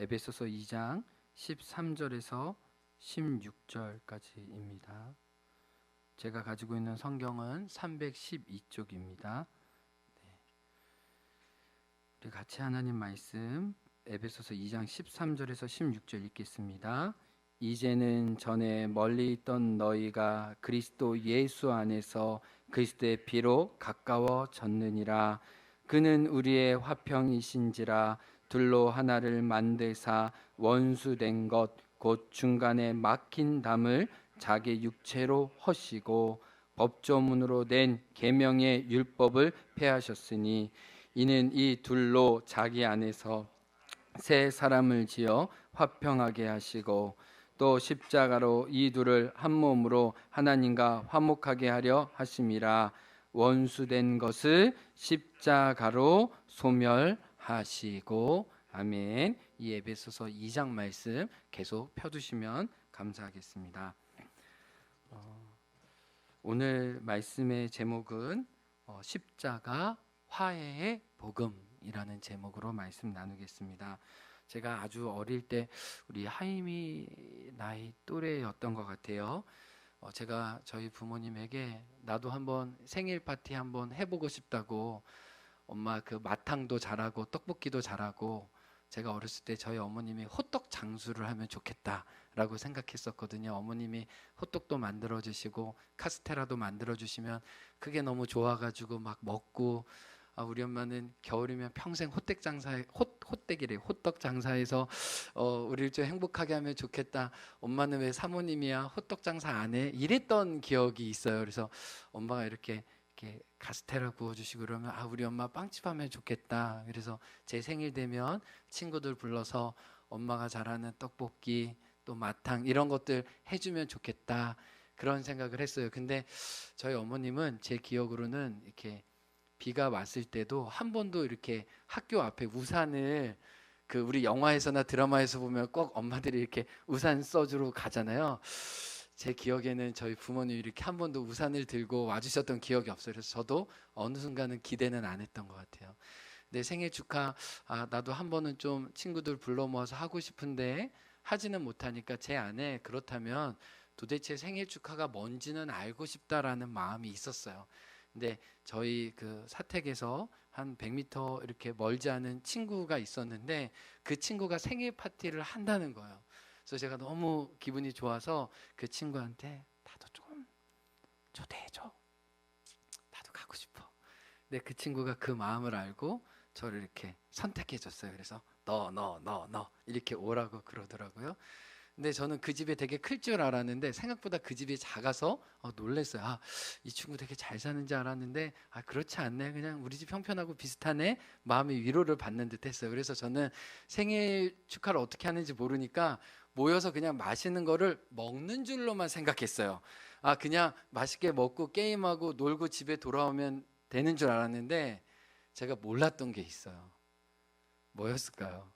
에베소서 2장 13절에서 16절까지입니다. 제가 가지고 있는 성경은 312쪽입니다. 우리 같이 하나님 말씀 에베소서 2장 13절에서 16절 읽겠습니다. 이제는 전에 멀리 있던 너희가 그리스도 예수 안에서 그리스도의 피로 가까워졌느니라. 그는 우리의 화평이신지라. 둘로 하나를 만드사 원수된 것 곧 중간에 막힌 담을 자기 육체로 허시고 법조문으로 낸 계명의 율법을 폐하셨으니 이는 이 둘로 자기 안에서 새 사람을 지어 화평하게 하시고 또 십자가로 이 둘을 한 몸으로 하나님과 화목하게 하려 하심이라. 원수된 것을 십자가로 소멸하시고. 아멘. 이 에베소서 2장 말씀 계속 펴두시면 감사하겠습니다. 오늘 말씀의 제목은 십자가 화해의 복음이라는 제목으로 말씀 나누겠습니다. 제가 아주 어릴 때 우리 하임이 나이 또래였던 것 같아요. 제가 저희 부모님에게 나도 한번 생일 파티 한번 해보고 싶다고, 엄마 그 마탕도 잘하고 떡볶이도 잘하고, 제가 어렸을 때 저희 어머님이 호떡 장수를 하면 좋겠다라고 생각했었거든요. 어머님이 호떡도 만들어 주시고 카스테라도 만들어 주시면 그게 너무 좋아가지고 막 먹고, 우리 엄마는 겨울이면 평생 호떡 장사에 호떡 장사해서 우리를 좀 행복하게 하면 좋겠다. 엄마는 왜 사모님이야 호떡 장사 안 해? 이랬던 기억이 있어요. 그래서 엄마가 이렇게 카스테라 구워주시고 그러면 우리 엄마 빵집 하면 좋겠다. 그래서 제 생일 되면 친구들 불러서 엄마가 잘하는 떡볶이 또 마탕 이런 것들 해주면 좋겠다, 그런 생각을 했어요. 근데 저희 어머님은 제 기억으로는 이렇게 비가 왔을 때도 한 번도 이렇게 학교 앞에 우산을, 그 우리 영화에서나 드라마에서 보면 꼭 엄마들이 이렇게 우산 써주러 가잖아요. 제 기억에는 저희 부모님이 이렇게 한 번도 우산을 들고 와주셨던 기억이 없어요. 그래서 저도 어느 순간은 기대는 안 했던 것 같아요. 내 생일 축하, 나도 한 번은 좀 친구들 불러 모아서 하고 싶은데 하지는 못하니까 제 안에 그렇다면 도대체 생일 축하가 뭔지는 알고 싶다라는 마음이 있었어요. 근데 저희 그 사택에서 한 100m 이렇게 멀지 않은 친구가 있었는데 그 친구가 생일 파티를 한다는 거예요. 그래서 제가 너무 기분이 좋아서 그 친구한테 나도 좀 초대해줘, 나도 가고 싶어. 근데 그 친구가 그 마음을 알고 저를 이렇게 선택해줬어요. 그래서 너 이렇게 오라고 그러더라고요. 근데 저는 그 집에 되게 클 줄 알았는데 생각보다 그 집이 작아서 놀랐어요. 이 친구 되게 잘 사는 줄 알았는데 그렇지 않네, 그냥 우리 집 형편하고 비슷하네, 마음의 위로를 받는 듯 했어요. 그래서 저는 생일 축하를 어떻게 하는지 모르니까 모여서 그냥 맛있는 거를 먹는 줄로만 생각했어요. 그냥 맛있게 먹고 게임하고 놀고 집에 돌아오면 되는 줄 알았는데 제가 몰랐던 게 있어요. 뭐였을까요?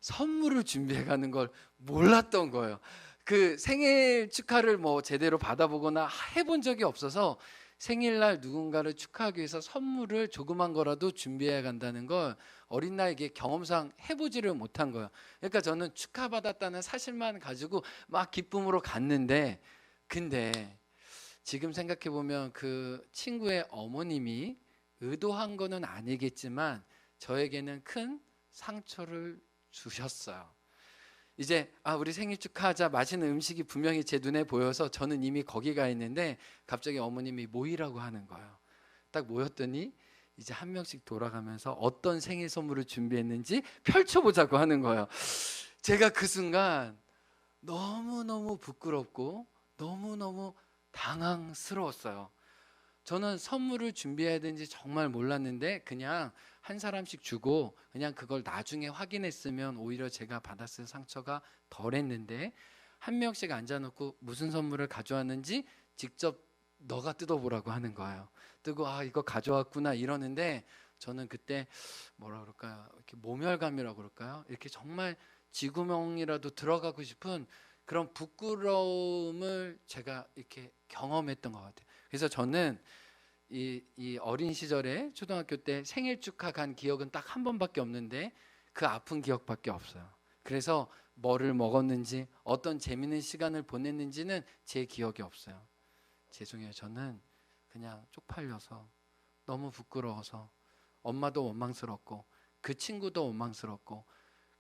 선물을 준비해 가는 걸 몰랐던 거예요. 그 생일 축하를 뭐 제대로 받아보거나 해본 적이 없어서 생일날 누군가를 축하하기 위해서 선물을 조그만 거라도 준비해 간다는 걸 어린 나이에 경험상 해보지를 못한 거예요. 그러니까 저는 축하받았다는 사실만 가지고 막 기쁨으로 갔는데, 근데 지금 생각해 보면 그 친구의 어머님이 의도한 거는 아니겠지만 저에게는 큰 상처를 주셨어요. 이제 우리 생일 축하하자, 맛있는 음식이 분명히 제 눈에 보여서 저는 이미 거기 가 있는데 갑자기 어머님이 모이라고 하는 거예요. 딱 모였더니 이제 한 명씩 돌아가면서 어떤 생일 선물을 준비했는지 펼쳐보자고 하는 거예요. 제가 그 순간 너무너무 부끄럽고 너무너무 당황스러웠어요. 저는 선물을 준비해야 되는지 정말 몰랐는데 그냥 한 사람씩 주고 그냥 그걸 나중에 확인했으면 오히려 제가 받았을 상처가 덜했는데, 한 명씩 앉아놓고 무슨 선물을 가져왔는지 직접 너가 뜯어보라고 하는 거예요. 뜨고 이거 가져왔구나 이러는데 저는 그때 뭐라 그럴까요? 이렇게 모멸감이라고 그럴까요? 이렇게 정말 쥐구멍이라도 들어가고 싶은 그런 부끄러움을 제가 이렇게 경험했던 것 같아요. 그래서 저는 이 어린 시절에 초등학교 때 생일 축하 간 기억은 딱 한 번밖에 없는데 그 아픈 기억밖에 없어요. 그래서 뭐를 먹었는지 어떤 재밌는 시간을 보냈는지는 제 기억이 없어요. 죄송해요. 저는 그냥 쪽팔려서 너무 부끄러워서 엄마도 원망스럽고 그 친구도 원망스럽고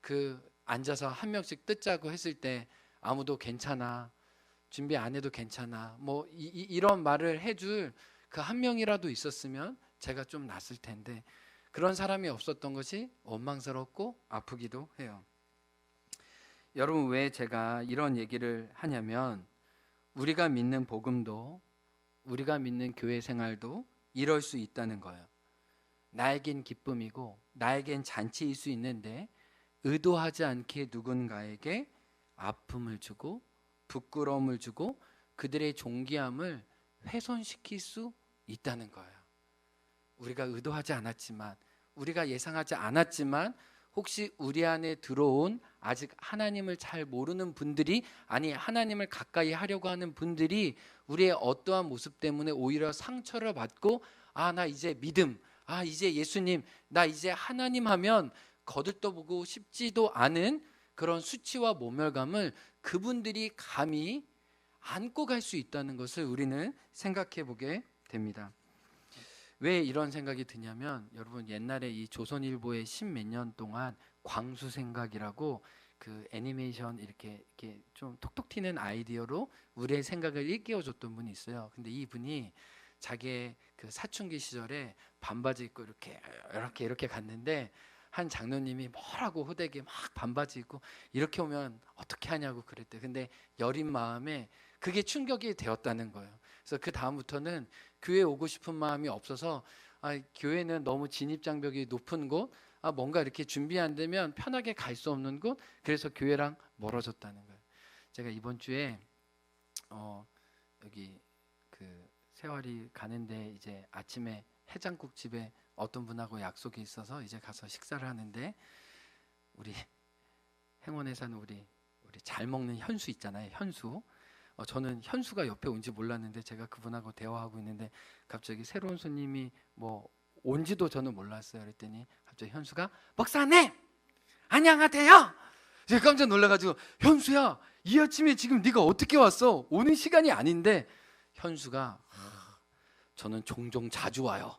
그 앉아서 한 명씩 뜯자고 했을 때 아무도 괜찮아, 준비 안 해도 괜찮아, 뭐 이런 말을 해줄 그 한 명이라도 있었으면 제가 좀 낫을 텐데 그런 사람이 없었던 것이 원망스럽고 아프기도 해요. 여러분, 왜 제가 이런 얘기를 하냐면 우리가 믿는 복음도 우리가 믿는 교회 생활도 이럴 수 있다는 거예요. 나에겐 기쁨이고 나에겐 잔치일 수 있는데 의도하지 않게 누군가에게 아픔을 주고 부끄러움을 주고 그들의 존귀함을 훼손시킬 수 있다는 거예요. 우리가 의도하지 않았지만, 우리가 예상하지 않았지만 혹시 우리 안에 들어온 아직 하나님을 잘 모르는 분들이, 아니 하나님을 가까이 하려고 하는 분들이 우리의 어떠한 모습 때문에 오히려 상처를 받고 나 이제 믿음, 이제 예수님, 나 이제 하나님 하면 거들떠보고 싶지도 않은 그런 수치와 모멸감을 그분들이 감히 안고 갈 수 있다는 것을 우리는 생각해 보게 됩니다. 왜 이런 생각이 드냐면, 여러분 옛날에 이 조선일보에 10몇 년 동안 광수생각이라고 그 애니메이션 이렇게 좀 톡톡 튀는 아이디어로 우리의 생각을 일깨워줬던 분이 있어요. 근데 이 분이 자기의 그 사춘기 시절에 반바지 입고 이렇게 갔는데 한 장로님이 뭐라고 호되게 막 반바지 입고 이렇게 오면 어떻게 하냐고 그랬대. 근데 여린 마음에 그게 충격이 되었다는 거예요. 그래서 그 다음부터는 교회 오고 싶은 마음이 없어서 교회는 너무 진입장벽이 높은 곳, 뭔가 이렇게 준비 안 되면 편하게 갈 수 없는 곳, 그래서 교회랑 멀어졌다는 거예요. 제가 이번 주에 여기 그 세월이 가는데 이제 아침에 해장국 집에 어떤 분하고 약속이 있어서 이제 가서 식사를 하는데, 우리 행원에 사는 우리 잘 먹는 현수 있잖아요. 현수. 저는 현수가 옆에 온지 몰랐는데 제가 그분하고 대화하고 있는데 갑자기 새로운 손님이 뭐 온지도 저는 몰랐어요. 그랬더니 갑자기 현수가 목사님 안녕하세요. 제가 깜짝 놀라가지고 현수야, 이 아침에 지금 네가 어떻게 왔어? 오는 시간이 아닌데. 현수가 저는 종종 자주 와요.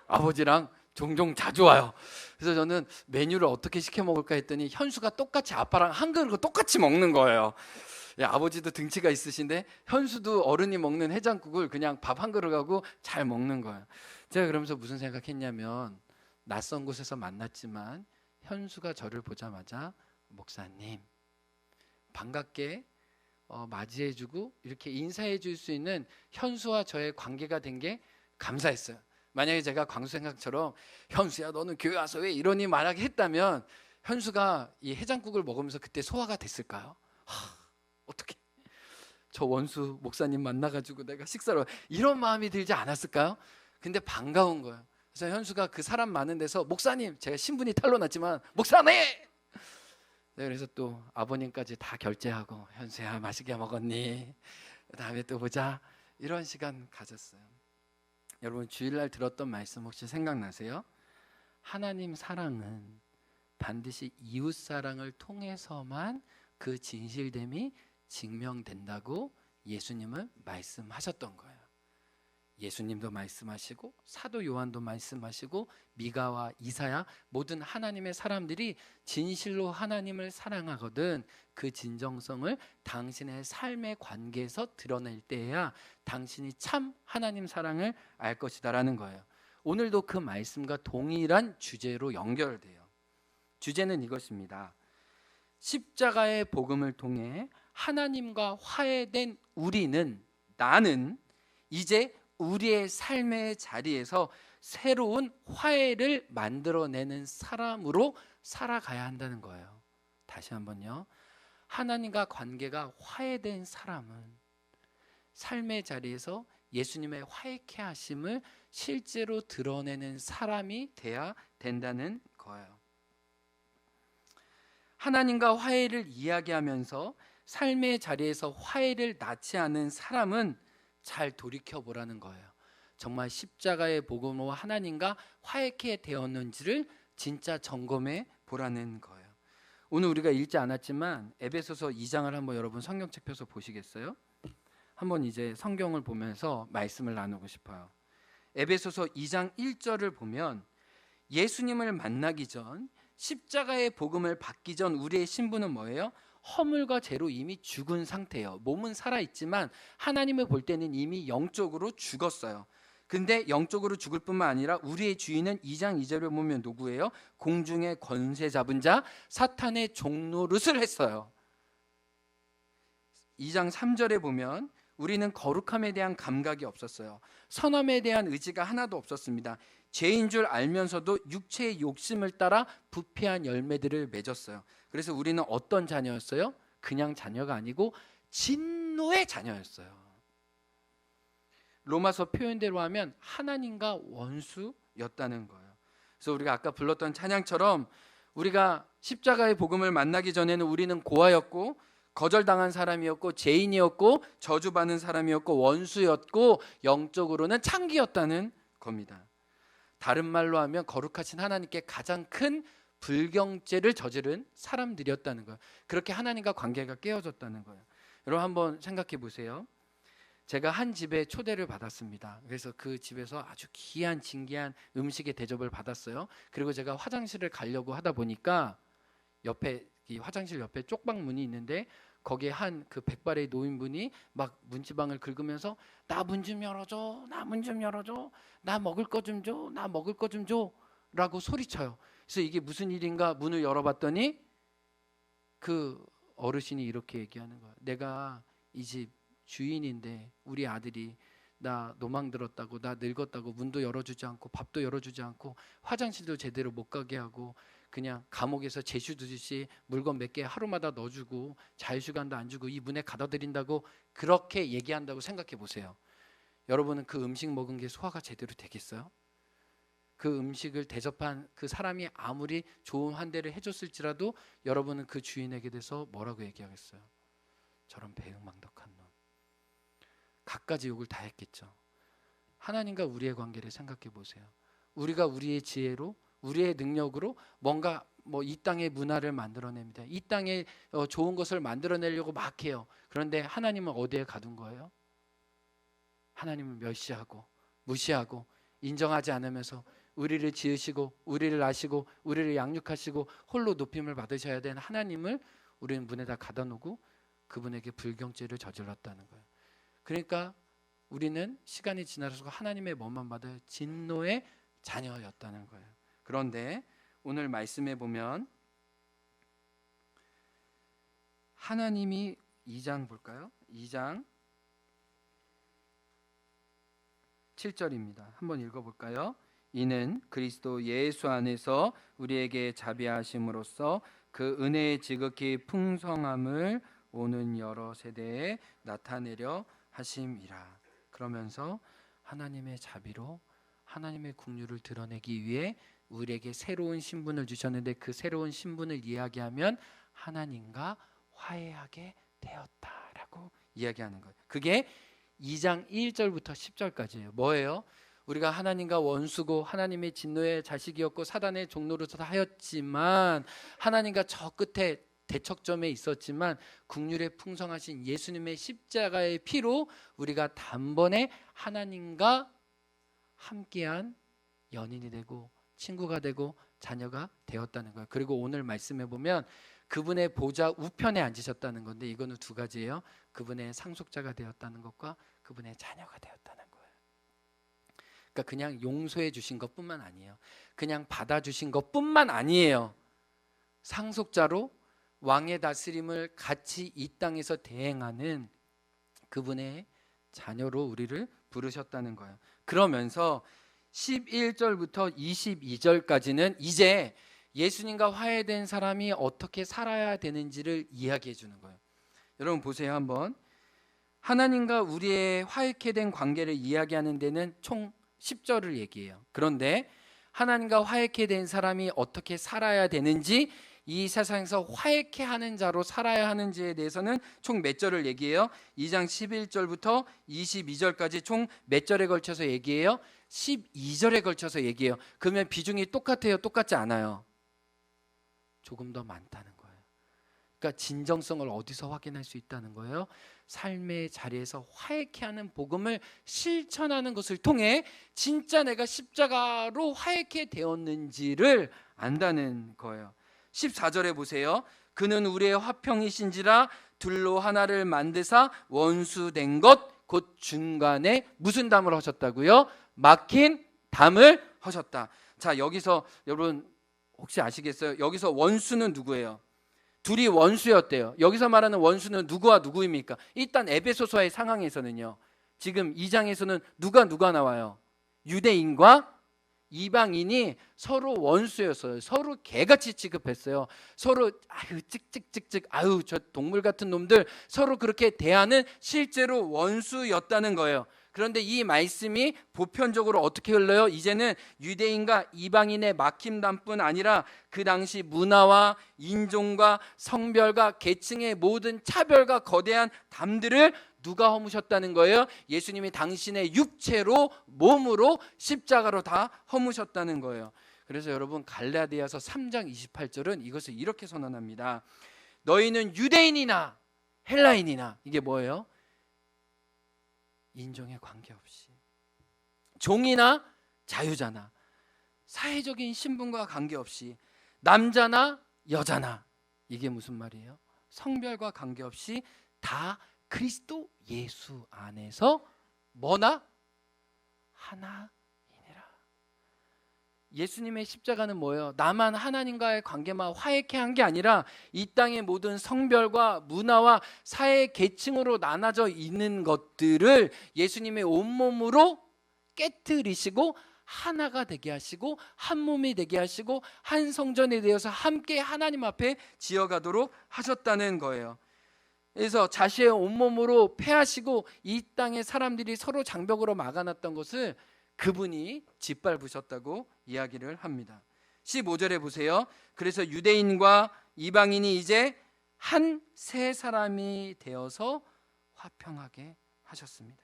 아버지랑 종종 자주 와요. 그래서 저는 메뉴를 어떻게 시켜 먹을까 했더니 현수가 똑같이 아빠랑 한 그릇 똑같이 먹는 거예요. 아버지도 등치가 있으신데 현수도 어른이 먹는 해장국을 그냥 밥 한 그릇하고 잘 먹는 거예요. 제가 그러면서 무슨 생각했냐면, 낯선 곳에서 만났지만 현수가 저를 보자마자 목사님 반갑게 맞이해주고 이렇게 인사해줄 수 있는 현수와 저의 관계가 된 게 감사했어요. 만약에 제가 광수생각처럼 현수야 너는 교회 와서 왜 이러니 만약에 했다면 현수가 이 해장국을 먹으면서 그때 소화가 됐을까요? 어떻게 저 원수 목사님 만나가지고 내가 식사를, 이런 마음이 들지 않았을까요? 근데 반가운 거예요. 그래서 현수가 그 사람 많은 데서 목사님, 제가 신분이 탄로 났지만 목사님, 그래서 또 아버님까지 다 결제하고 현수야 맛있게 먹었니? 다음에 또 보자. 이런 시간 가졌어요. 여러분 주일날 들었던 말씀 혹시 생각나세요? 하나님 사랑은 반드시 이웃 사랑을 통해서만 그 진실됨이 증명된다고 예수님은 말씀하셨던 거예요. 예수님도 말씀하시고 사도 요한도 말씀하시고 미가와 이사야, 모든 하나님의 사람들이 진실로 하나님을 사랑하거든 그 진정성을 당신의 삶의 관계에서 드러낼 때에야 당신이 참 하나님 사랑을 알 것이다라는 거예요. 오늘도 그 말씀과 동일한 주제로 연결돼요. 주제는 이것입니다. 십자가의 복음을 통해 하나님과 화해된 우리는, 나는 이제 우리의 삶의 자리에서 새로운 화해를 만들어내는 사람으로 살아가야 한다는 거예요. 다시 한번요. 하나님과 관계가 화해된 사람은 삶의 자리에서 예수님의 화해케 하심을 실제로 드러내는 사람이 돼야 된다는 거예요. 하나님과 화해를 이야기하면서 삶의 자리에서 화해를 낳지 않은 사람은 잘 돌이켜보라는 거예요. 정말 십자가의 복음으로 하나님과 화해케 되었는지를 진짜 점검해 보라는 거예요. 오늘 우리가 읽지 않았지만 에베소서 2장을 한번 여러분 성경책 펴서 보시겠어요? 한번 이제 성경을 보면서 말씀을 나누고 싶어요. 에베소서 2장 1절을 보면 예수님을 만나기 전, 십자가의 복음을 받기 전 우리의 신분은 뭐예요? 허물과 죄로 이미 죽은 상태예요. 몸은 살아있지만 하나님을 볼 때는 이미 영적으로 죽었어요. 근데 영적으로 죽을 뿐만 아니라 우리의 주인은 2장 2절을 보면 누구예요? 공중의 권세 잡은 자 사탄의 종노릇을 했어요. 2장 3절에 보면 우리는 거룩함에 대한 감각이 없었어요. 선함에 대한 의지가 하나도 없었습니다. 죄인 줄 알면서도 육체의 욕심을 따라 부패한 열매들을 맺었어요. 그래서 우리는 어떤 자녀였어요? 그냥 자녀가 아니고 진노의 자녀였어요. 로마서 표현대로 하면 하나님과 원수였다는 거예요. 그래서 우리가 아까 불렀던 찬양처럼 우리가 십자가의 복음을 만나기 전에는 우리는 고아였고 거절당한 사람이었고 죄인이었고 저주받는 사람이었고 원수였고 영적으로는 창기였다는 겁니다. 다른 말로 하면 거룩하신 하나님께 가장 큰 불경죄를 저지른 사람들이었다는 거예요. 그렇게 하나님과 관계가 깨어졌다는 거예요. 여러분 한번 생각해 보세요. 제가 한 집에 초대를 받았습니다. 그래서 그 집에서 아주 귀한 진귀한 음식의 대접을 받았어요. 그리고 제가 화장실을 가려고 하다 보니까 옆에 이 화장실 옆에 쪽방문이 있는데 거기에 한 그 백발의 노인분이 막 문지방을 긁으면서 나 문 좀 열어줘, 나 문 좀 열어줘, 나 먹을 거 좀 줘, 나 먹을 거 좀 줘 라고 소리쳐요. 그래서 이게 무슨 일인가 문을 열어봤더니 그 어르신이 이렇게 얘기하는 거예요. 내가 이 집 주인인데 우리 아들이 나 노망 들었다고, 나 늙었다고 문도 열어주지 않고 밥도 열어주지 않고 화장실도 제대로 못 가게 하고 그냥 감옥에서 제수 두듯이 물건 몇 개 하루마다 넣어주고 자유시간도 안 주고 이 문에 가둬드린다고 그렇게 얘기한다고 생각해 보세요. 여러분은 그 음식 먹은 게 소화가 제대로 되겠어요? 그 음식을 대접한 그 사람이 아무리 좋은 환대를 해줬을지라도 여러분은 그 주인에게 대해서 뭐라고 얘기하겠어요? 저런 배은망덕한 놈. 갖가지 욕을 다 했겠죠. 하나님과 우리의 관계를 생각해 보세요. 우리가 우리의 지혜로 우리의 능력으로 뭔가 이 땅의 문화를 만들어냅니다. 이 땅에 좋은 것을 만들어내려고 막 해요. 그런데 하나님은 어디에 가둔 거예요? 하나님은 멸시하고 무시하고 인정하지 않으면서 우리를 지으시고 우리를 아시고 우리를 양육하시고 홀로 높임을 받으셔야 되는 하나님을 우리는 문에다 가둬 놓고 그분에게 불경죄를 저질렀다는 거예요. 그러니까 우리는 시간이 지나서 하나님의 뭐만 받아요? 진노의 자녀였다는 거예요. 그런데 오늘 말씀에 보면 하나님이 2장 볼까요? 2장 7절입니다. 한번 읽어볼까요? 이는 그리스도 예수 안에서 우리에게 자비하심으로써 그 은혜의 지극히 풍성함을 오는 여러 세대에 나타내려 하심이라. 그러면서 하나님의 자비로 하나님의 긍휼을 드러내기 위해 우리에게 새로운 신분을 주셨는데 그 새로운 신분을 이야기하면 하나님과 화해하게 되었다라고 이야기하는 거예요. 그게 2장 1절부터 10절까지예요. 뭐예요? 우리가 하나님과 원수고 하나님의 진노의 자식이었고 사단의 종노릇을 하였지만 하나님과 저 끝에 대척점에 있었지만 긍휼의 풍성하신 예수님의 십자가의 피로 우리가 단번에 하나님과 함께한 연인이 되고 친구가 되고 자녀가 되었다는 거예요. 그리고 오늘 말씀해 보면 그분의 보좌 우편에 앉으셨다는 건데 이거는 두 가지예요. 그분의 상속자가 되었다는 것과 그분의 자녀가 되었다는 거예요. 그러니까 그냥 용서해 주신 것뿐만 아니에요. 그냥 받아주신 것뿐만 아니에요. 상속자로 왕의 다스림을 같이 이 땅에서 대행하는 그분의 자녀로 우리를 부르셨다는 거예요. 그러면서 11절부터 22절까지는 이제 예수님과 화해된 사람이 어떻게 살아야 되는지를 이야기해 주는 거예요. 여러분 보세요 한번. 하나님과 우리의 화해케 된 관계를 이야기하는 데는 총 10절을 얘기해요. 그런데 하나님과 화해케 된 사람이 어떻게 살아야 되는지 이 세상에서 화해케 하는 자로 살아야 하는지에 대해서는 총 몇 절을 얘기해요? 2장 11절부터 22절까지 총 몇 절에 걸쳐서 얘기해요? 12절에 걸쳐서 얘기해요. 그러면 비중이 똑같아요? 똑같지 않아요? 조금 더 많다는 거예요. 그러니까 진정성을 어디서 확인할 수 있다는 거예요? 삶의 자리에서 화해케 하는 복음을 실천하는 것을 통해 진짜 내가 십자가로 화해케 되었는지를 안다는 거예요. 14절에 보세요. 그는 우리의 화평이신지라 둘로 하나를 만드사 원수된 것 곧 중간에 무슨 담을 하셨다고요? 막힌 담을 하셨다. 자, 여기서 여러분 혹시 아시겠어요? 여기서 원수는 누구예요? 둘이 원수였대요. 여기서 말하는 원수는 누구와 누구입니까? 일단 에베소서의 상황에서는요, 지금 2장에서는 누가 나와요? 유대인과 이방인이 서로 원수였어요. 서로 개같이 취급했어요. 서로 아유 찍찍찍찍 아유 저 동물 같은 놈들, 서로 그렇게 대하는 실제로 원수였다는 거예요. 그런데 이 말씀이 보편적으로 어떻게 흘러요? 이제는 유대인과 이방인의 막힘담뿐 아니라 그 당시 문화와 인종과 성별과 계층의 모든 차별과 거대한 담들을 누가 허무셨다는 거예요? 예수님이 당신의 육체로, 몸으로, 십자가로 다 허무셨다는 거예요. 그래서 여러분 갈라디아서 3장 28절은 이것을 이렇게 선언합니다. 너희는 유대인이나 헬라인이나, 이게 뭐예요? 인종에 관계없이, 종이나 자유자나, 사회적인 신분과 관계없이, 남자나 여자나, 이게 무슨 말이에요? 성별과 관계없이 다 그리스도 예수 안에서 뭐나 하나이니라. 예수님의 십자가는 뭐예요? 나만 하나님과의 관계만 화해케 한 게 아니라 이 땅의 모든 성별과 문화와 사회 계층으로 나눠져 있는 것들을 예수님의 온몸으로 깨트리시고 하나가 되게 하시고 한 몸이 되게 하시고 한 성전이 되어서 함께 하나님 앞에 지어가도록 하셨다는 거예요. 그래서 자신의 온몸으로 패하시고 이 땅의 사람들이 서로 장벽으로 막아놨던 것을 그분이 짓밟으셨다고 이야기를 합니다. 15절에 보세요. 그래서 유대인과 이방인이 이제 한 세 사람이 되어서 화평하게 하셨습니다.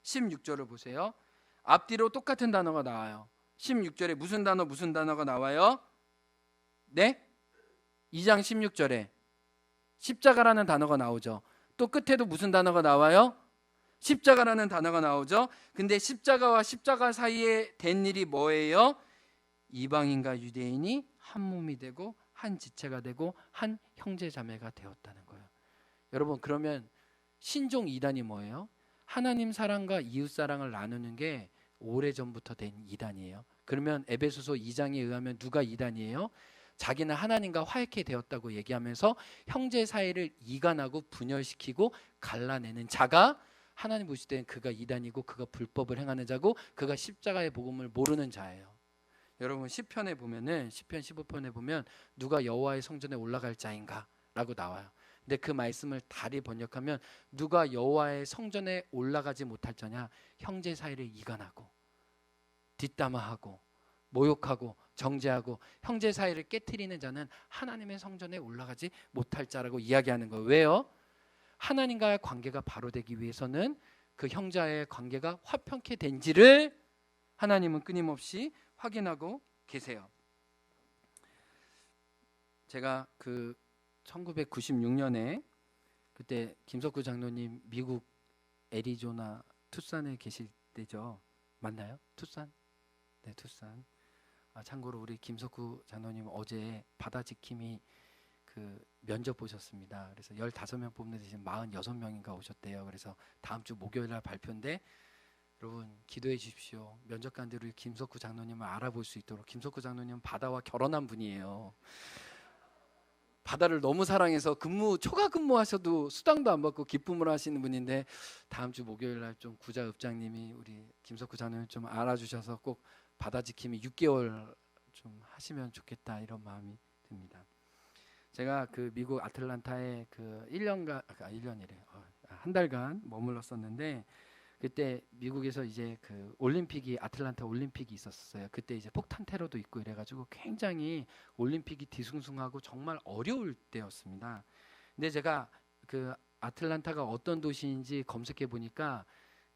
16절을 보세요. 앞뒤로 똑같은 단어가 나와요. 16절에 무슨 단어가 나와요? 네? 2장 16절에 십자가라는 단어가 나오죠. 또 끝에도 무슨 단어가 나와요? 십자가라는 단어가 나오죠. 근데 십자가와 십자가 사이에 된 일이 뭐예요? 이방인과 유대인이 한 몸이 되고 한 지체가 되고 한 형제 자매가 되었다는 거예요. 여러분, 그러면 신종 이단이 뭐예요? 하나님 사랑과 이웃 사랑을 나누는 게 오래전부터 된 이단이에요. 그러면 에베소서 2장에 의하면 누가 이단이에요? 자기는 하나님과 화해케 되었다고 얘기하면서 형제 사이를 이간하고 분열시키고 갈라내는 자가 하나님 보실 때는 그가 이단이고 그가 불법을 행하는 자고 그가 십자가의 복음을 모르는 자예요. 여러분 시편에 보면은 시편 15편에 보면 누가 여호와의 성전에 올라갈 자인가 라고 나와요. 근데 그 말씀을 다리 번역하면 누가 여호와의 성전에 올라가지 못할 자냐? 형제 사이를 이간하고 뒷담화하고 모욕하고 정죄하고 형제 사이를 깨트리는 자는 하나님의 성전에 올라가지 못할 자라고 이야기하는 거예요. 왜요? 하나님과의 관계가 바로 되기 위해서는 그 형제와의 관계가 화평케 된지를 하나님은 끊임없이 확인하고 계세요. 제가 그 1996년에 그때 김석구 장로님 미국 애리조나 투싼에 계실 때죠. 맞나요? 투싼? 네, 투싼. 참고로 우리 김석구 장로님 어제 바다지킴이 그 면접 보셨습니다. 그래서 15명 뽑는 대신 46명인가 오셨대요. 그래서 다음 주 목요일 날 발표인데 여러분 기도해 주십시오. 면접관들이 우리 김석구 장로님을 알아볼 수 있도록. 김석구 장로님은 바다와 결혼한 분이에요. 바다를 너무 사랑해서 초과 근무하셔도 수당도 안 받고 기쁨을 하시는 분인데 다음 주 목요일 날 좀 구자 읍장님이 우리 김석구 장로님 좀 알아주셔서 꼭 바다 지킴이 6개월 좀 하시면 좋겠다 이런 마음이 듭니다. 제가 그 미국 아틀란타에 그 1년이래. 한 달간 머물렀었는데 그때 미국에서 이제 그 올림픽이 아틀란타 올림픽이 있었어요. 그때 이제 폭탄 테러도 있고 이래가지고 굉장히 올림픽이 뒤숭숭하고 정말 어려울 때였습니다. 근데 제가 그 아틀란타가 어떤 도시인지 검색해 보니까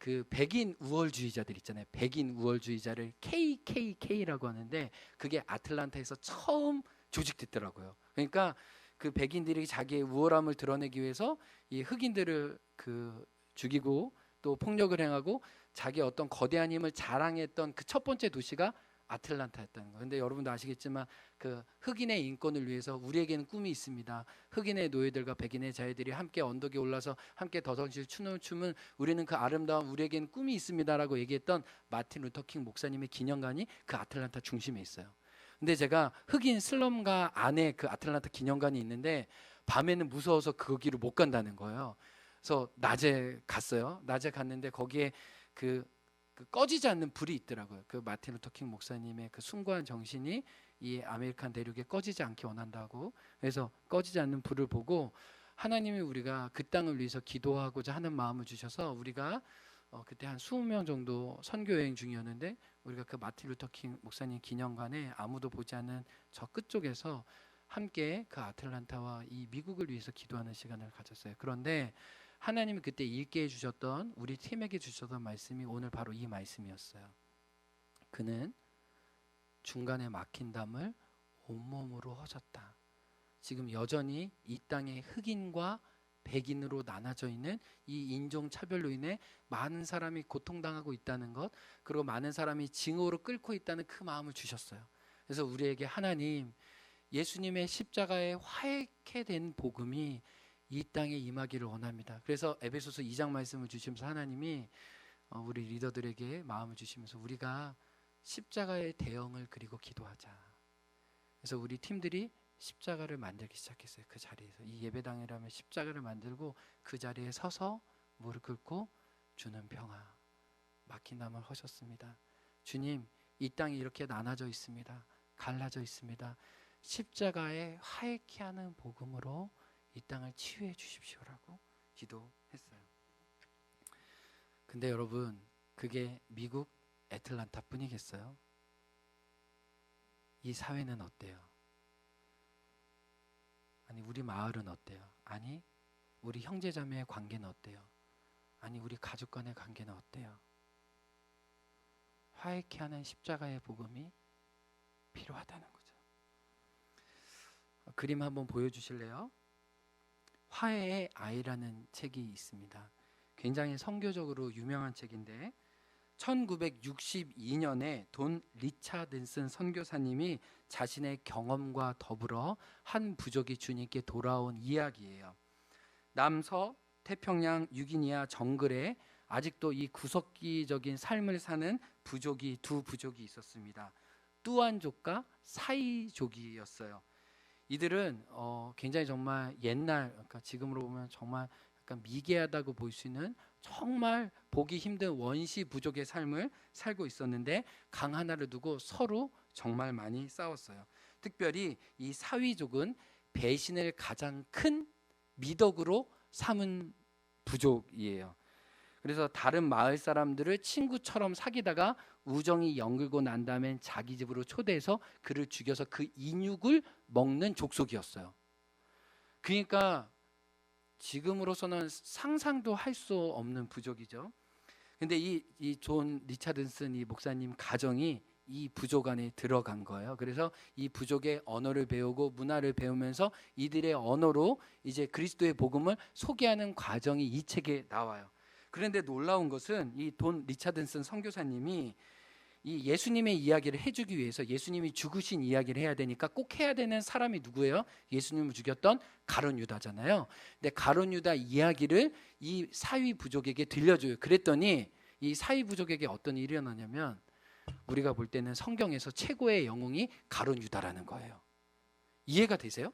그 백인 우월주의자들 있잖아요. 백인 우월주의자를 KKK라고 하는데 그게 아틀란타에서 처음 조직됐더라고요. 그러니까 그 백인들이 자기의 우월함을 드러내기 위해서 이 흑인들을 그 죽이고 또 폭력을 행하고 자기 어떤 거대한 힘을 자랑했던 그 첫 번째 도시가 아틀란타였다는 거예요. 근데 여러분도 아시겠지만 그 흑인의 인권을 위해서 우리에게는 꿈이 있습니다. 흑인의 노예들과 백인의 자유들이 함께 언덕에 올라서 함께 더덕실 춤을 추면 우리는 그 아름다운 우리에게는 꿈이 있습니다라고 얘기했던 마틴 루터 킹 목사님의 기념관이 그 아틀란타 중심에 있어요. 근데 제가 흑인 슬럼가 안에 그 아틀란타 기념관이 있는데 밤에는 무서워서 그 길을 못 간다는 거예요. 그래서 낮에 갔어요. 낮에 갔는데 거기에 그 꺼지지 않는 불이 있더라고요. 그 마틴 루터 킹 목사님의 그 숭고한 정신이 이 아메리칸 대륙에 꺼지지 않게 원한다고. 그래서 꺼지지 않는 불을 보고 하나님이 우리가 그 땅을 위해서 기도하고자 하는 마음을 주셔서 우리가 그때 한 20명 정도 선교 여행 중이었는데 우리가 그 마틴 루터 킹 목사님 기념관에 아무도 보지 않는 저 끝쪽에서 함께 그 아틀란타와 이 미국을 위해서 기도하는 시간을 가졌어요. 그런데 하나님이 그때 읽게 해주셨던 우리 팀에게 주셨던 말씀이 오늘 바로 이 말씀이었어요. 그는 중간에 막힌 담을 온몸으로 허졌다. 지금 여전히 이 땅에 흑인과 백인으로 나눠져 있는 이 인종차별로 인해 많은 사람이 고통당하고 있다는 것, 그리고 많은 사람이 징후로 끓고 있다는 그 마음을 주셨어요. 그래서 우리에게 하나님, 예수님의 십자가에 화해케 된 복음이 이 땅에 임하기를 원합니다. 그래서 에베소서 2장 말씀을 주시면서 하나님이 우리 리더들에게 마음을 주시면서 우리가 십자가의 대형을 그리고 기도하자. 그래서 우리 팀들이 십자가를 만들기 시작했어요. 그 자리에서 이 예배당이라면 십자가를 만들고 그 자리에 서서 무릎 꿇고 주는 평화, 막힌 담을 허셨습니다. 주님, 이 땅이 이렇게 나눠져 있습니다. 갈라져 있습니다. 십자가에 화해케 하는 복음으로 이 땅을 치유해 주십시오라고 기도했어요. 근데 여러분, 그게 미국 애틀란타 뿐이겠어요? 이 사회는 어때요? 아니, 우리 마을은 어때요? 아니, 우리 형제자매의 관계는 어때요? 아니, 우리 가족 간의 관계는 어때요? 화해케 하는 십자가의 복음이 필요하다는 거죠. 그림 한번 보여주실래요? 화해의 아이라는 책이 있습니다. 굉장히 선교적으로 유명한 책인데 1962년에 돈 리차드슨 선교사님이 자신의 경험과 더불어 한 부족이 주님께 돌아온 이야기예요. 남서 태평양 유기니아 정글에 아직도 이 구석기적인 삶을 사는 부족이 두 부족이 있었습니다. 뚜안족과 사이족이었어요. 이들은 굉장히 정말 옛날, 그러니까 지금으로 보면 정말 약간 미개하다고 볼 수 있는 정말 보기 힘든 원시 부족의 삶을 살고 있었는데 강 하나를 두고 서로 정말 많이 싸웠어요. 특별히 이 사위족은 배신을 가장 큰 미덕으로 삼은 부족이에요. 그래서 다른 마을 사람들을 친구처럼 사귀다가 우정이 연결고 난 다음엔 자기 집으로 초대해서 그를 죽여서 그 인육을 먹는 족속이었어요. 그러니까 지금으로서는 상상도 할 수 없는 부족이죠. 근데 이 존 리차드슨 이 목사님 가정이 이 부족 안에 들어간 거예요. 그래서 이 부족의 언어를 배우고 문화를 배우면서 이들의 언어로 이제 그리스도의 복음을 소개하는 과정이 이 책에 나와요. 그런데 놀라운 것은 이 돈 리차드슨 선교사님이 이 예수님의 이야기를 해주기 위해서 예수님이 죽으신 이야기를 해야 되니까 꼭 해야 되는 사람이 누구예요? 예수님을 죽였던 가룟 유다잖아요. 근데 가룟 유다 이야기를 이 사위 부족에게 들려줘요. 그랬더니 이 사위 부족에게 어떤 일이 일어나냐면 우리가 볼 때는 성경에서 최고의 영웅이 가룟 유다라는 거예요. 이해가 되세요?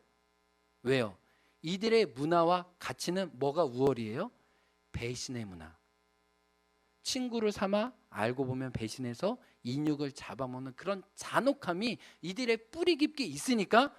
왜요? 이들의 문화와 가치는 뭐가 우월이에요? 배신의 문화. 친구를 삼아 알고 보면 배신해서 인육을 잡아먹는 그런 잔혹함이 이들의 뿌리 깊게 있으니까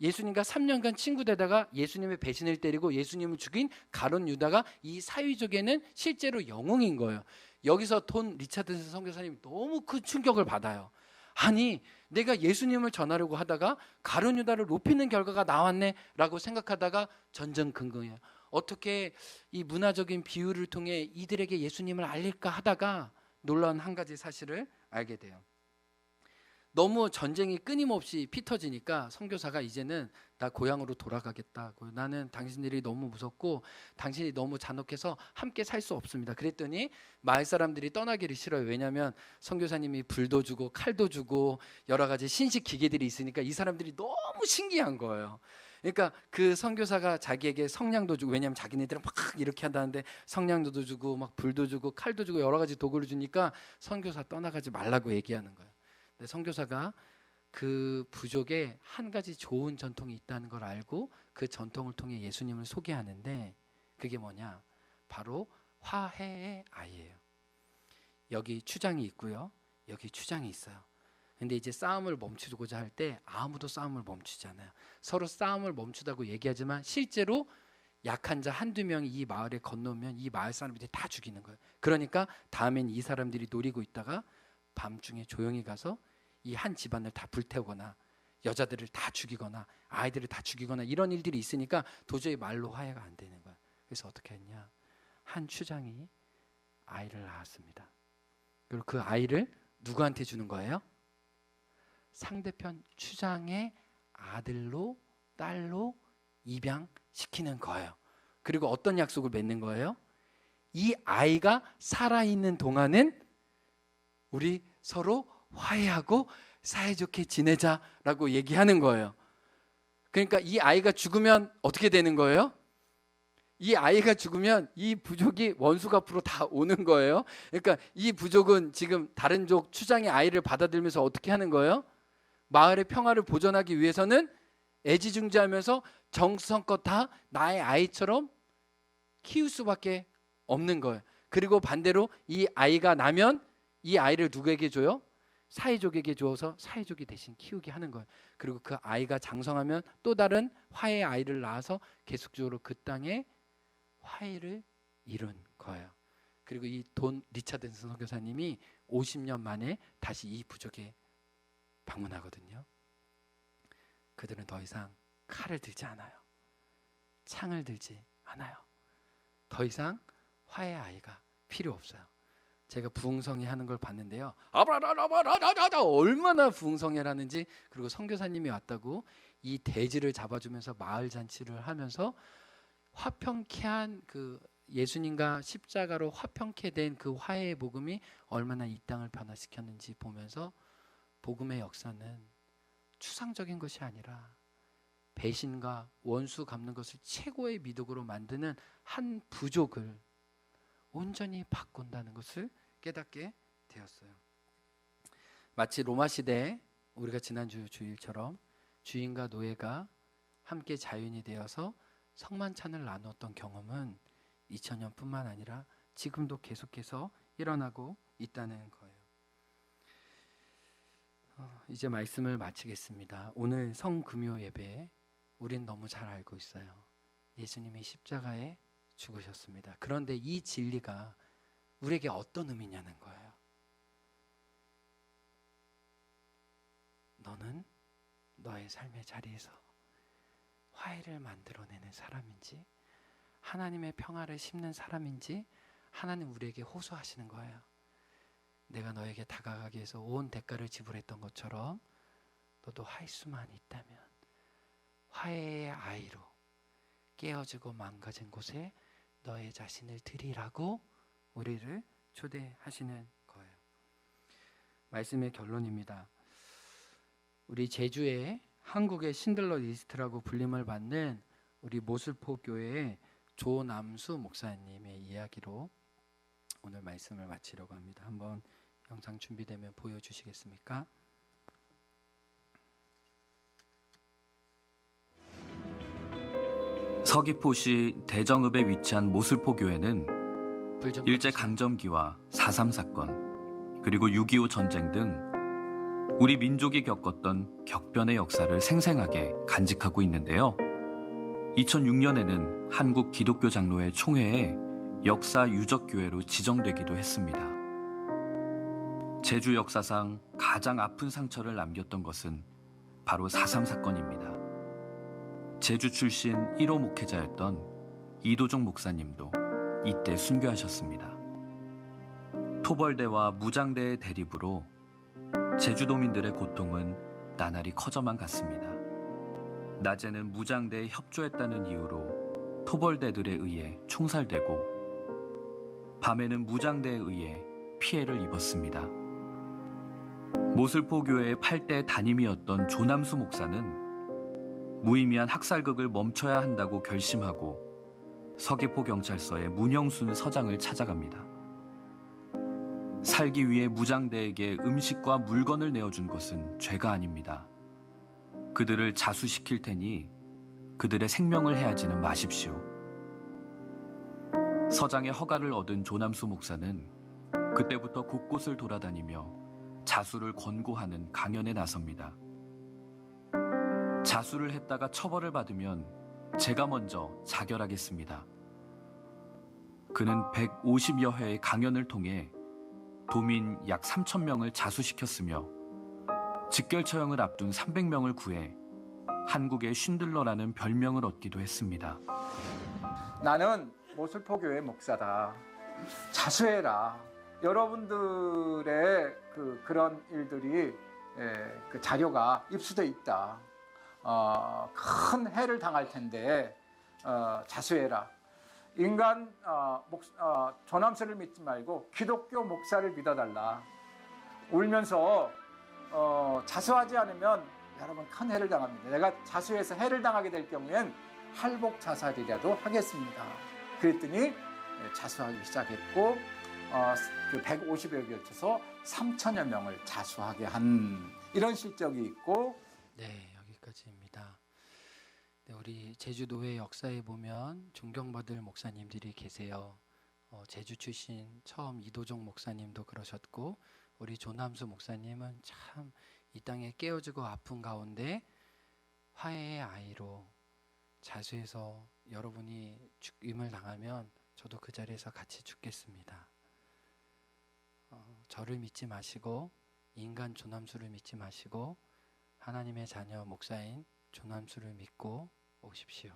예수님과 3년간 친구 되다가 예수님의 배신을 때리고 예수님을 죽인 가룟 유다가 이 사위족에는 실제로 영웅인 거예요. 여기서 돈 리차드슨 선교사님이 너무 큰 충격을 받아요. 아니, 내가 예수님을 전하려고 하다가 가룟 유다를 높이는 결과가 나왔네 라고 생각하다가 전전긍긍해요. 어떻게 이 문화적인 비유를 통해 이들에게 예수님을 알릴까 하다가 놀라운 한 가지 사실을 알게 돼요. 너무 전쟁이 끊임없이 피터지니까 선교사가 이제는 나 고향으로 돌아가겠다고, 나는 당신들이 너무 무섭고 당신이 너무 잔혹해서 함께 살 수 없습니다. 그랬더니 마을 사람들이 떠나기를 싫어요. 왜냐하면 선교사님이 불도 주고 칼도 주고 여러 가지 신식 기계들이 있으니까 이 사람들이 너무 신기한 거예요. 그러니까 그 선교사가 자기에게 성냥도 주고, 왜냐하면 자기네들은 막 이렇게 한다는데 성냥도 주고 막 불도 주고 칼도 주고 여러 가지 도구를 주니까 선교사 떠나가지 말라고 얘기하는 거예요. 근데 선교사가 그 부족에 한 가지 좋은 전통이 있다는 걸 알고 그 전통을 통해 예수님을 소개하는데, 그게 뭐냐? 바로 화해의 아이예요. 여기 추장이 있고요, 여기 추장이 있어요. 근데 이제 싸움을 멈추고자 할 때 아무도 싸움을 멈추지 않아요. 서로 싸움을 멈추다고 얘기하지만 실제로 약한 자 한두 명이 이 마을에 건너면 이 마을 사람들이 다 죽이는 거예요. 그러니까 다음엔 이 사람들이 노리고 있다가 밤중에 조용히 가서 이 한 집안을 다 불태우거나 여자들을 다 죽이거나 아이들을 다 죽이거나 이런 일들이 있으니까 도저히 말로 화해가 안 되는 거야. 그래서 어떻게 했냐? 한 추장이 아이를 낳았습니다. 그리고 그 아이를 누구한테 주는 거예요? 상대편 추장의 아들로 딸로 입양시키는 거예요. 그리고 어떤 약속을 맺는 거예요? 이 아이가 살아있는 동안은 우리 서로 화해하고 사이좋게 지내자라고 얘기하는 거예요. 그러니까 이 아이가 죽으면 어떻게 되는 거예요? 이 아이가 죽으면 이 부족이 원수 갚으로 다 오는 거예요. 그러니까 이 부족은 지금 다른 족 추장의 아이를 받아들면서 어떻게 하는 거예요? 마을의 평화를 보존하기 위해서는 애지중지하면서 정성껏 다 나의 아이처럼 키울 수밖에 없는 거예요. 그리고 반대로 이 아이가 나면 이 아이를 누구에게 줘요? 사이족에게 주어서 사이족이 대신 키우게 하는 거예요. 그리고 그 아이가 장성하면 또 다른 화해의 아이를 낳아서 계속적으로 그 땅에 화해를 이룬 거예요. 그리고 이 돈 리차드슨 선교사님이 50년 만에 다시 이 부족에 방문하거든요. 그들은 더 이상 칼을 들지 않아요. 창을 들지 않아요. 더 이상 화해의 아이가 필요 없어요. 제가 부흥성회 하는 걸 봤는데요. 아브라라라라라라라 얼마나 부흥성회를 하는지. 그리고 선교사님이 왔다고 이 대지를 잡아주면서 마을 잔치를 하면서 화평케 한 그 예수님과 십자가로 화평케 된 그 화해의 복음이 얼마나 이 땅을 변화시켰는지 보면서 복음의 역사는 추상적인 것이 아니라 배신과 원수 갚는 것을 최고의 미덕으로 만드는 한 부족을 온전히 바꾼다는 것을 깨닫게 되었어요. 마치 로마 시대에 우리가 지난주 주일처럼 주인과 노예가 함께 자연이 되어서 성만찬을 나누었던 경험은 2000년뿐만 아니라 지금도 계속해서 일어나고 있다는 거예요. 이제 말씀을 마치겠습니다. 오늘 성금요 예배 우린 너무 잘 알고 있어요. 예수님이 십자가에 죽으셨습니다. 그런데 이 진리가 우리에게 어떤 의미냐는 거예요. 너는 너의 삶의 자리에서 화해를 만들어내는 사람인지 하나님의 평화를 심는 사람인지 하나님 우리에게 호소하시는 거예요. 내가 너에게 다가가기 위해서 온 대가를 지불했던 것처럼 너도 할 수만 있다면 화해의 아이로 깨어지고 망가진 곳에 너의 자신을 드리라고 우리를 초대하시는 거예요. 말씀의 결론입니다. 우리 제주의 한국의 신들러 리스트라고 불림을 받는 우리 모슬포 교회의 조남수 목사님의 이야기로 오늘 말씀을 마치려고 합니다. 한번 영상 준비되면 보여주시겠습니까? 서귀포시 대정읍에 위치한 모슬포 교회는 일제강점기와 4.3 사건, 그리고 6.25 전쟁 등 우리 민족이 겪었던 격변의 역사를 생생하게 간직하고 있는데요. 2006년에는 한국 기독교 장로회 총회에 역사 유적교회로 지정되기도 했습니다. 제주 역사상 가장 아픈 상처를 남겼던 것은 바로 4.3 사건입니다. 제주 출신 1호 목회자였던 이도종 목사님도 이때 순교하셨습니다. 토벌대와 무장대의 대립으로 제주도민들의 고통은 나날이 커져만 갔습니다. 낮에는 무장대에 협조했다는 이유로 토벌대들에 의해 총살되고 밤에는 무장대에 의해 피해를 입었습니다. 모슬포교회의 8대 담임이었던 조남수 목사는 무의미한 학살극을 멈춰야 한다고 결심하고 서귀포경찰서의 문영순 서장을 찾아갑니다. 살기 위해 무장대에게 음식과 물건을 내어준 것은 죄가 아닙니다. 그들을 자수시킬 테니 그들의 생명을 해하지는 마십시오. 서장의 허가를 얻은 조남수 목사는 그때부터 곳곳을 돌아다니며 자수를 권고하는 강연에 나섭니다. 자수를 했다가 처벌을 받으면 제가 먼저 자결하겠습니다. 그는 150여 회의 강연을 통해 도민 약 3,000명을 자수시켰으며 직결 처형을 앞둔 300명을 구해 한국의 쉰들러라는 별명을 얻기도 했습니다. 나는 모슬포교회 목사다. 자수해라. 여러분들의 그런 일들이 그 자료가 입수돼 있다. 큰 해를 당할 텐데 자수해라. 인간 조남수를 믿지 말고 기독교 목사를 믿어달라. 울면서 자수하지 않으면 여러분 큰 해를 당합니다. 내가 자수해서 해를 당하게 될 경우엔 할복 자살이라도 하겠습니다. 그랬더니 자수하기 시작했고 그 150여에 걸쳐서 3천여 명을 자수하게 한 이런 실적이 있고. 네, 여기까지입니다. 네, 우리 제주도의 역사에 보면 존경받을 목사님들이 계세요. 제주 출신 처음 이도종 목사님도 그러셨고, 우리 조남수 목사님은 참 이 땅에 깨어지고 아픈 가운데 화해의 아이로 자수해서 여러분이 죽임을 당하면 저도 그 자리에서 같이 죽겠습니다. 저를 믿지 마시고 인간 조남수를 믿지 마시고 하나님의 자녀 목사인 조남수를 믿고 오십시오.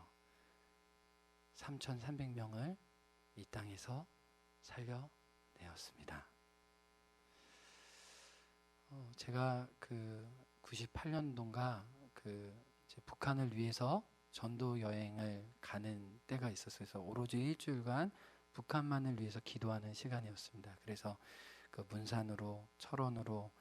3,300명을 이 땅에서 살려내었습니다. 제가 그 98년도인가 이제 북한을 위해서 전도 여행을 가는 때가 있었어요. 그래서 오로지 일주일간 북한만을 위해서 기도하는 시간이었습니다. 그래서 그 문산으로, 철원으로,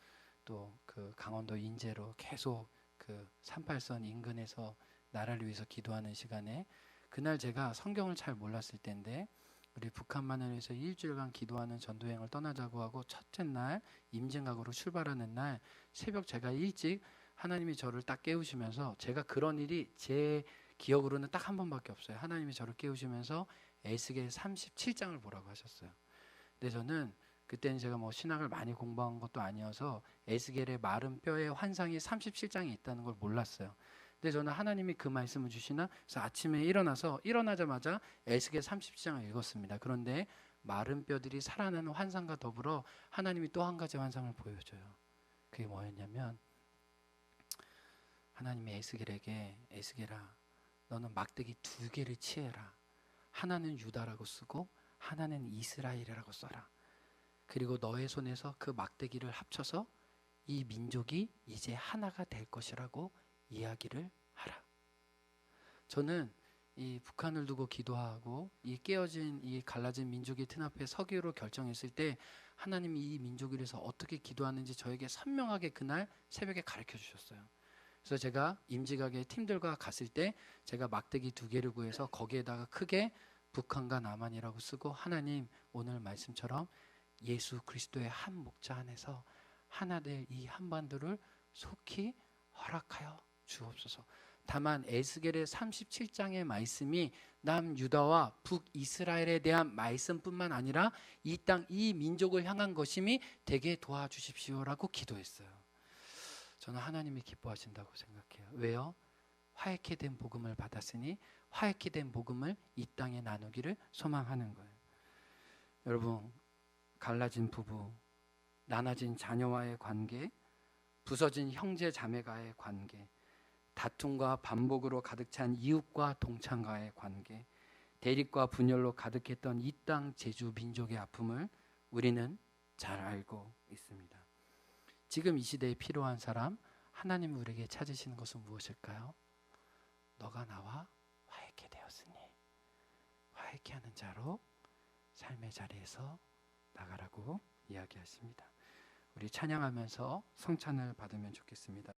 또 그 강원도 인제로 계속 그 38선 인근에서 나라를 위해서 기도하는 시간에, 그날 제가 성경을 잘 몰랐을 때인데 우리 북한만을 위해서 일주일간 기도하는 전도여행을 떠나자고 하고 첫째 날 임진각으로 출발하는 날 새벽 제가 일찍 하나님이 저를 딱 깨우시면서, 제가 그런 일이 제 기억으로는 딱 한 번밖에 없어요. 하나님이 저를 깨우시면서 에스겔 37장을 보라고 하셨어요. 근데 저는 그때는 제가 뭐 신학을 많이 공부한 것도 아니어서 에스겔의 마른 뼈에 환상이 37장이 있다는 걸 몰랐어요. 근데 저는 하나님이 그 말씀을 주시나, 그래서 아침에 일어나자마자 에스겔 37장을 읽었습니다. 그런데 마른 뼈들이 살아나는 환상과 더불어 하나님이 또 한 가지 환상을 보여줘요. 그게 뭐였냐면, 하나님이 에스겔에게, 에스겔아, 너는 막대기 2개를 취해라. 하나는 유다라고 쓰고 하나는 이스라엘이라고 써라. 그리고 너의 손에서 그 막대기를 합쳐서 이 민족이 이제 하나가 될 것이라고 이야기를 하라. 저는 이 북한을 두고 기도하고 이 깨어진 이 갈라진 민족의 튼 앞에 서기로 결정했을 때 하나님이 이 민족을 위해서 어떻게 기도하는지 저에게 선명하게 그날 새벽에 가르쳐 주셨어요. 그래서 제가 임지각의 팀들과 갔을 때 제가 막대기 2개를 구해서 거기에다가 크게 북한과 남한이라고 쓰고, 하나님 오늘 말씀처럼 예수 그리스도의 한 목자 안에서 하나 될 이 한반도를 속히 허락하여 주옵소서. 다만 에스겔의 37장의 말씀이 남유다와 북이스라엘에 대한 말씀뿐만 아니라 이 땅, 이 민족을 향한 것임이 되게 도와주십시오라고 기도했어요. 저는 하나님이 기뻐하신다고 생각해요. 왜요? 화해케 된 복음을 받았으니 화해케 된 복음을 이 땅에 나누기를 소망하는 거예요. 여러분, 갈라진 부부, 나눠진 자녀와의 관계, 부서진 형제 자매가의 관계, 다툼과 반복으로 가득 찬 이웃과 동창과의 관계, 대립과 분열로 가득했던 이 땅 제주 민족의 아픔을 우리는 잘 알고 있습니다. 지금 이 시대에 필요한 사람, 하나님 우리에게 찾으시는 것은 무엇일까요? 너가 나와 화해케 되었으니 화해케 하는 자로 삶의 자리에서 나가라고 이야기하십니다. 우리 찬양하면서 성찬을 받으면 좋겠습니다.